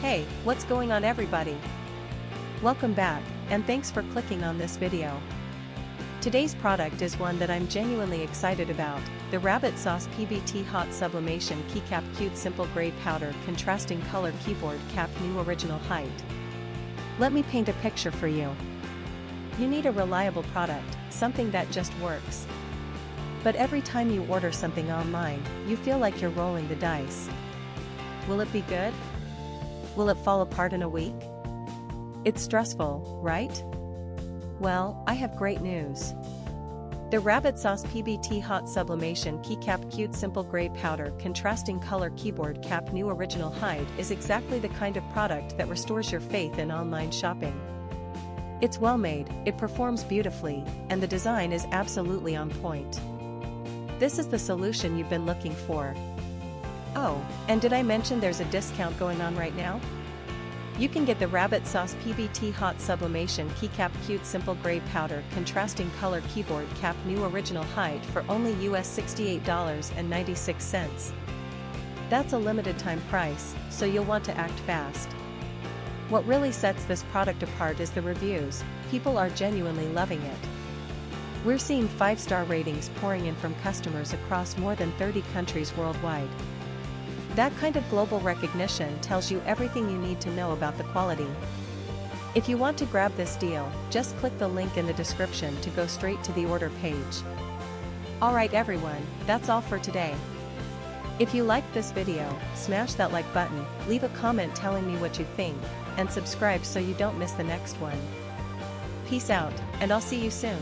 Hey, what's going on everybody? Welcome back, and thanks for clicking on this video. Today's product is one that I'm genuinely excited about, the Rabbit Sauce PBT Hot Sublimation Keycap Cute Simple Gray Powder Contrasting Color Keyboard Cap New Original Height. Let me paint a picture for you. You need a reliable product, something that just works. But every time you order something online, you feel like you're rolling the dice. Will it be good? Will it fall apart in a week? It's stressful, right? Well, I have great news. The Rabbit Sauce PBT Hot Sublimation Keycap Cute Simple Gray Powder Contrasting Color Keyboard Cap New Original Height is exactly the kind of product that restores your faith in online shopping. It's well made, it performs beautifully, and the design is absolutely on point. This is the solution you've been looking for. Oh, and did I mention there's a discount going on right now? You can get the Rabbit Sauce PBT Hot Sublimation Keycap Cute Simple Gray Powder Contrasting Color Keyboard Cap New Original Height for only US $68.96. That's a limited time price, so you'll want to act fast. What really sets this product apart is the reviews. People are genuinely loving it. We're seeing 5-star ratings pouring in from customers across more than 30 countries worldwide. That kind of global recognition tells you everything you need to know about the quality. If you want to grab this deal, just click the link in the description to go straight to the order page. Alright everyone, that's all for today. If you liked this video, smash that like button, leave a comment telling me what you think, and subscribe so you don't miss the next one. Peace out, and I'll see you soon.